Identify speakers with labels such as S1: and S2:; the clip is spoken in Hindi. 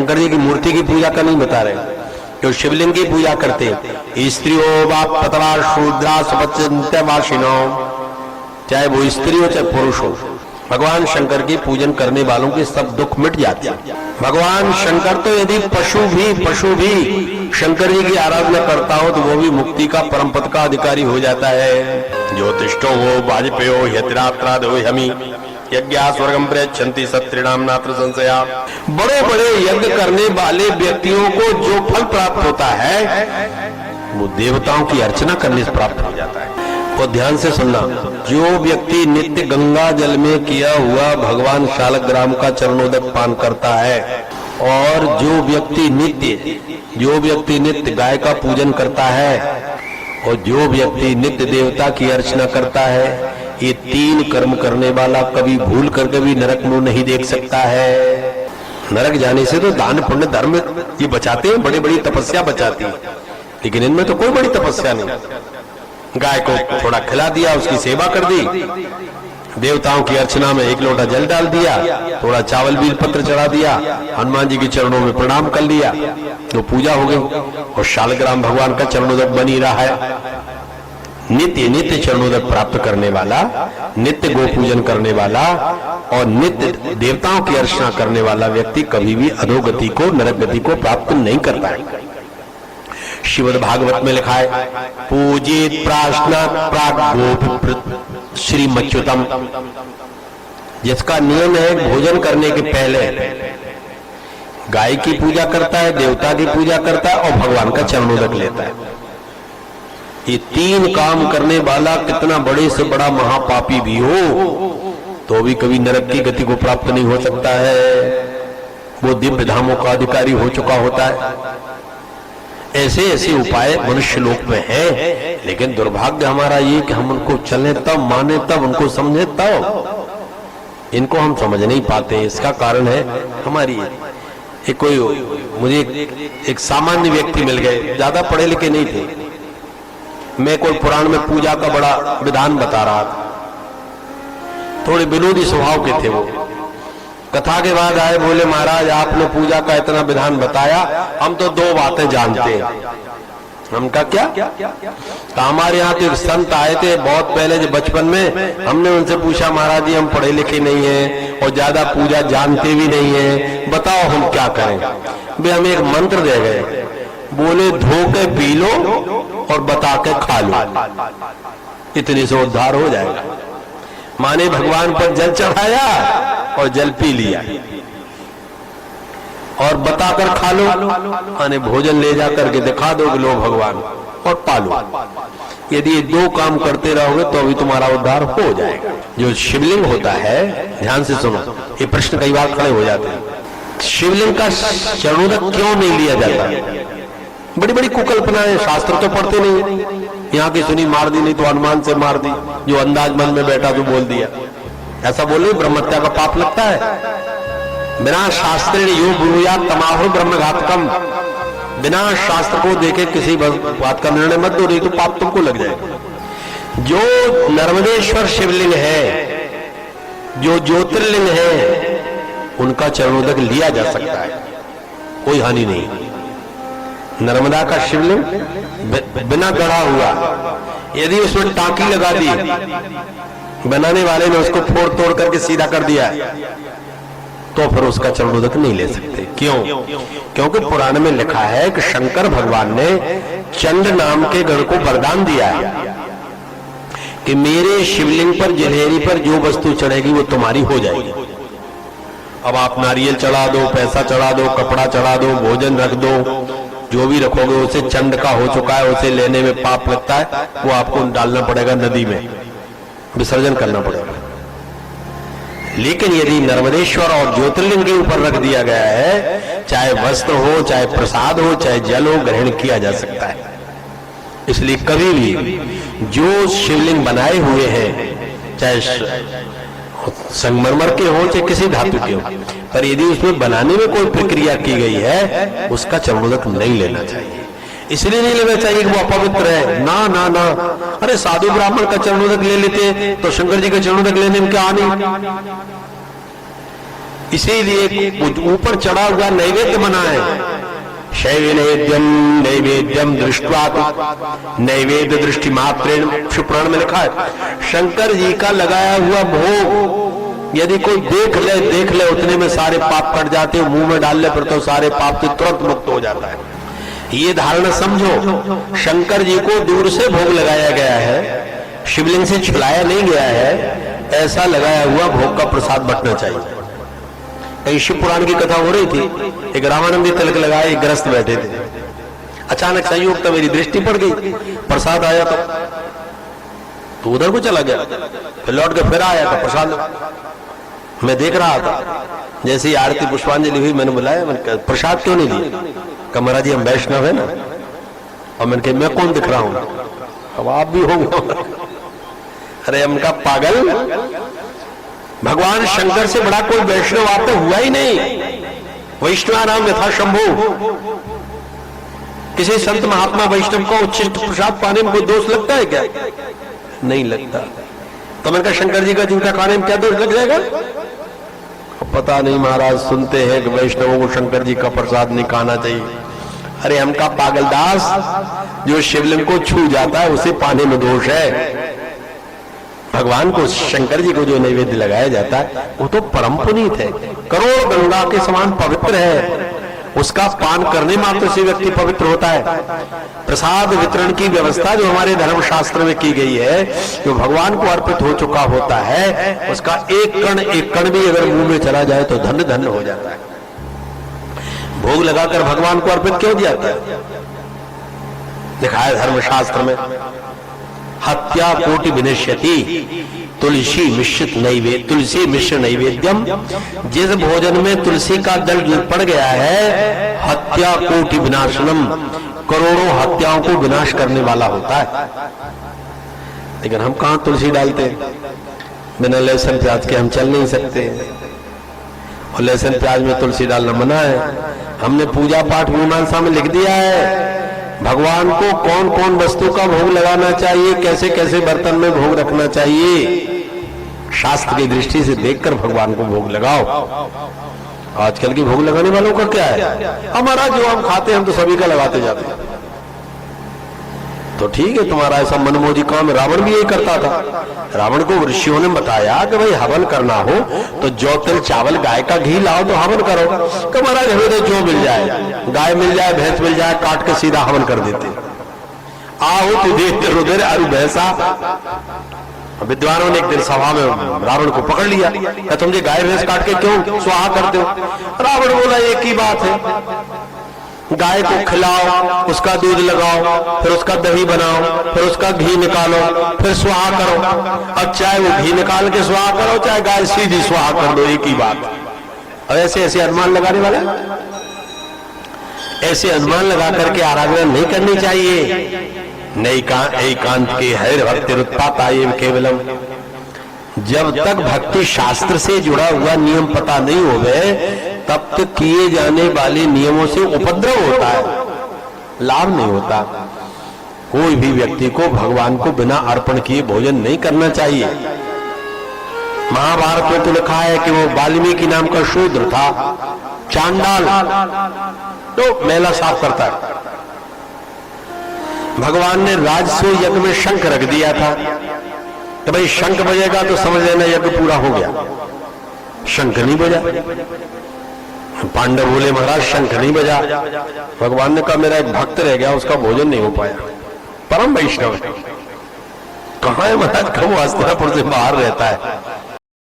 S1: शंकर जी की मूर्ति की पूजा का नहीं बता रहे, जो शिवलिंग की पूजा करते, स्त्रियों व पतला शूद्रा सपच्यवासिनो, चाहे वो स्त्री हो चाहे पुरुष हो, भगवान शंकर की पूजन करने वालों के सब दुख मिट जाते हैं। भगवान शंकर तो यदि पशु भी शंकर जी की आराधना करता हो तो वो भी मुक्ति का परम पद का अधिकारी हो जाता है। ज्योतिष्ठो हो वाजपेयो यत्रात्रादो हमी यज्ञा स्वर्गम प्रयच्छन्ति सत्रिणाम नात्र संशया। बड़े बड़े यज्ञ करने वाले व्यक्तियों को जो फल प्राप्त होता है वो देवताओं की अर्चना करने से प्राप्त हो जाता है। और ध्यान से सुनना, जो व्यक्ति नित्य गंगा जल में किया हुआ भगवान शालग्राम का चरणोदक पान करता है, और जो व्यक्ति नित्य गाय का पूजन करता है, और जो व्यक्ति नित्य देवता की अर्चना करता है, ये तीन कर्म करने वाला कभी भूल करके भी नरक मुंह नहीं देख सकता है। नरक जाने से तो दान पुण्य धर्म ये बचाते हैं, बड़ी बड़ी तपस्या बचाती है, लेकिन इनमें तो कोई बड़ी तपस्या नहीं। गाय को थोड़ा खिला दिया, उसकी सेवा कर दी, देवताओं की अर्चना में एक लोटा जल डाल दिया, थोड़ा चावल बीज पत्र चढ़ा दिया, हनुमान जी के चरणों में प्रणाम कर लिया, तो पूजा हो गई। और शालग्राम भगवान का चरणोदक बन ही रहा है। नित्य नित्य चरणोदक प्राप्त करने वाला, नित्य गो पूजन करने वाला और नित्य देवताओं की अर्चना करने वाला व्यक्ति कभी भी अधोगति को, नरक गति को प्राप्त नहीं करता है। श्रीमद् भागवत में लिखा है, पूजित प्राश्नात् प्राग गोप श्रीमच्युतम, जिसका नियम है भोजन करने के पहले गाय की पूजा करता है, देवता की पूजा करता है और भगवान का चरणोदक लेता है। ये तीन काम करने वाला कितना बड़े से बड़ा महापापी भी हो तो भी कभी नरक की गति को प्राप्त नहीं हो सकता है। वो दिव्य धामों का अधिकारी हो चुका होता है। ऐसे ऐसे उपाय मनुष्य लोक में हैं, लेकिन दुर्भाग्य हमारा ये कि हम उनको चले तब, माने तब, उनको समझे तब, इनको हम समझ नहीं पाते। इसका कारण है हमारी मुझे एक सामान्य व्यक्ति मिल गए, ज्यादा पढ़े लिखे नहीं थे। मैं कोई पुराण में पूजा का बड़ा विधान बता रहा था, थोड़े विनोदी स्वभाव के थे वो। कथा के बाद आए, बोले महाराज आपने पूजा का इतना विधान बताया, हम तो दो बातें जानते हैं। हम कहा क्या? हमारे यहाँ तो एक संत आए थे बहुत पहले, जो बचपन में हमने उनसे पूछा महाराज जी हम पढ़े लिखे नहीं हैं और ज्यादा पूजा जानते भी नहीं है, बताओ हम क्या करें। वे हमें एक मंत्र दे गए, बोले धो के पी लो और बता के खा लो, इतने से उद्धार हो जाएगा। माने भगवान पर जल चढ़ाया और जल पी लिया, और बताकर खा लो, माने भोजन ले जाकर के दिखा दो कि लो भगवान और पालो। यदि ये दो काम करते रहोगे तो अभी तुम्हारा उद्धार हो जाएगा। जो शिवलिंग होता है, ध्यान से सुनो, ये प्रश्न कई बार खड़े हो जाते हैं, शिवलिंग का चरणोदक क्यों नहीं लिया जाता? बड़ी बड़ी कुकल्पनाएं, शास्त्र तो पढ़ते नहीं। यहाँ की सुनी मार दी, नहीं तो हनुमान से मार दी, जो अंदाज मन में बैठा तो बोल दिया। ऐसा बोले ब्रह्महत्या का पाप लगता है। बिना शास्त्र यो ब्रूयात् तमाहु ब्रह्मघातकम, बिना शास्त्र को देखे किसी बात का निर्णय मत दो, नहीं तो पाप तुमको लग जाएगा। जो नर्मदेश्वर शिवलिंग है, जो ज्योतिर्लिंग है, उनका चरणोदक लिया जा सकता है, कोई हानि नहीं। नर्मदा का शिवलिंग बिना गढ़ा हुआ, यदि उसमें टांकी लगा दी, बनाने वाले ने उसको फोड़ तोड़ करके सीधा कर दिया, तो फिर उसका चरणोदक नहीं ले सकते। क्यों? क्योंकि पुराण में लिखा है कि शंकर भगवान ने चंड नाम के गण को वरदान दिया है कि मेरे शिवलिंग पर, जलेरी पर जो वस्तु चढ़ेगी वो तुम्हारी हो जाएगी। अब आप नारियल चढ़ा दो, पैसा चढ़ा दो, कपड़ा चढ़ा दो, भोजन रख दो, जो भी रखोगे उसे चंड का हो चुका है, उसे लेने में पाप लगता है, वो आपको डालना पड़ेगा नदी में, विसर्जन करना पड़ेगा। लेकिन यदि नर्मदेश्वर और ज्योतिर्लिंग के ऊपर रख दिया गया है, चाहे वस्त्र हो, चाहे प्रसाद हो, चाहे जल हो, ग्रहण किया जा सकता है। इसलिए कभी भी जो शिवलिंग बनाए हुए हैं, चाहे संगमरमर के हो चाहे किसी धातु के हो, पर यदि उसमें बनाने में कोई प्रक्रिया की गई है, उसका चरणोदक नहीं लेना चाहिए। इसलिए नहीं लेना चाहिए कि वो अपवित्र है, ना ना ना। अरे साधु ब्राह्मण का चरणोदक ले लेते तो शंकर जी का चरणोदक लेने में क्या हानि? इसीलिए ऊपर चढ़ा हुआ नैवेद्य बना है। शैव नैवेद्यम नैवेद्यम दृष्टवा, नैवेद्य दृष्टि मात्रेण, शिवपुराण में लिखा है शंकर जी का लगाया हुआ भोग यदि कोई देख ले उतने में सारे पाप कट जाते हैं, मुंह में डाल ले फिर तो सारे पाप से तुरंत मुक्त हो जाता है। ये धारणा समझो। शंकर जी को दूर से भोग लगाया गया है, शिवलिंग से छुलाया नहीं गया है। ऐसा लगाया हुआ भोग का प्रसाद बंटना चाहिए। कहीं शिव पुराण की कथा हो रही थी, एक रामानंदी तिलक लगाए, एक ग्रस्त बैठे थे। अचानक संयोग तो मेरी दृष्टि पड़ गई, प्रसाद आया तो उधर को चला गया, फिर लौट के फिर आया था प्रसाद। मैं देख रहा था, जैसे ही आरती पुष्पांजलि हुई मैंने बुलाया, मैंने प्रसाद क्यों नहीं लिया? कहा महाराज जी हम वैष्णव है ना। और मैंने कहा मैं कौन दिख रहा हूं? अब आप भी होंगे। अरे हमका पागल, भगवान शंकर से बड़ा कोई वैष्णव आप तो हुआ ही नहीं। वैष्णव नाम यथा शंभु। किसी संत महात्मा वैष्णव को उच्चिष्ट प्रसाद पाने में कोई दोष लगता है क्या? नहीं लगता। तो मैंने कहा शंकर जी का जूठा खाने में क्या दोष लग जाएगा? पता नहीं महाराज, सुनते हैं कि वैष्णवों को शंकर जी का प्रसाद नहीं खाना चाहिए। अरे हमका पागलदास, जो शिवलिंग को छू जाता है उसे पाने में दोष है। भगवान को, शंकर जी को जो नैवेद्य लगाया जाता है वो तो परम पुनीत है, करोड़ गंगा के समान पवित्र है। उसका पान करने मात्र से व्यक्ति पवित्र होता है। प्रसाद वितरण की व्यवस्था जो हमारे धर्म शास्त्र में की गई है, जो भगवान को अर्पित हो चुका होता है, उसका एक कण भी अगर मुंह में चला जाए तो धन्य धन्य हो जाता है। भोग लगाकर भगवान को अर्पित क्यों दिया जाता है? लिखा है धर्म शास्त्र में, हत्या कोटि विनश्यति तुलसी मिश्र नैवेद्यम। जिस भोजन में तुलसी का दल पड़ गया है, हत्या कोटि विनाशनम, करोड़ों हत्याओं को विनाश करने वाला होता है। लेकिन हम कहां तुलसी डालते हैं? बिना लहसुन प्याज के हम चल नहीं सकते, और लहसुन प्याज में तुलसी डालना मना है। हमने पूजा पाठ मीमांसा में लिख दिया है भगवान को कौन कौन वस्तु का भोग लगाना चाहिए, कैसे कैसे बर्तन में भोग रखना चाहिए। शास्त्र की दृष्टि से देखकर भगवान को भोग लगाओ। आजकल की भोग लगाने वालों का क्या है? हमारा जो हम खाते हैं हम तो सभी का लगाते जाते हैं। तो ठीक है, तुम्हारा ऐसा मनमोजी काम। रावण भी यही करता था। रावण को ऋषियों ने बताया कि भाई हवन करना हो तो जौ तिल चावल गाय का घी लाओ तो हवन करो। कि महाराज हमें तो जो मिल जाए, गाय मिल जाए, भैंस मिल जाए, काट के सीधा हवन कर देते। आओ तो देखते रुदर अरु भैंसा। विद्वानों ने एक दिन सभा में रावण को पकड़ लिया, क्या तुम गाय भैंस काट के क्यों स्वाहा करते हो? रावण बोला एक ही बात है, गाय को खिलाओ, उसका दूध लगाओ, फिर उसका दही बनाओ, फिर उसका घी निकालो, फिर स्वाहा करो। अब चाहे वो घी निकाल के स्वाहा करो, चाहे गाय सीधी स्वाहा कर दो, एक ही बात। और ऐसे ऐसे अनुमान लगाने वाले, ऐसे अनुमान लगा करके आराधना नहीं करनी चाहिए। एकांत के हर भक्ति उत्पाता केवलम। जब तक भक्ति शास्त्र से जुड़ा हुआ नियम पता नहीं होवे, तब तक किए जाने वाले नियमों से उपद्रव होता है, लाभ नहीं होता। कोई भी व्यक्ति को भगवान को बिना अर्पण किए भोजन नहीं करना चाहिए। महाभारत में तो लिखा है कि वो वाल्मीकि नाम का शूद्र था, चांडाल, तो मेला साफ करता है। भगवान ने राजसूय यज्ञ में शंख रख दिया था कि भाई शंख बजेगा तो समझ लेना यज्ञ पूरा हो गया। शंख नहीं बजा। पांडव बोले महाराज शंख नहीं बजा। भगवान ने कहा मेरा एक भक्त रह गया, उसका भोजन नहीं हो पाया। परम वैष्णव है, कहां है महाराज? कब हस्तिनापुर से बाहर रहता है।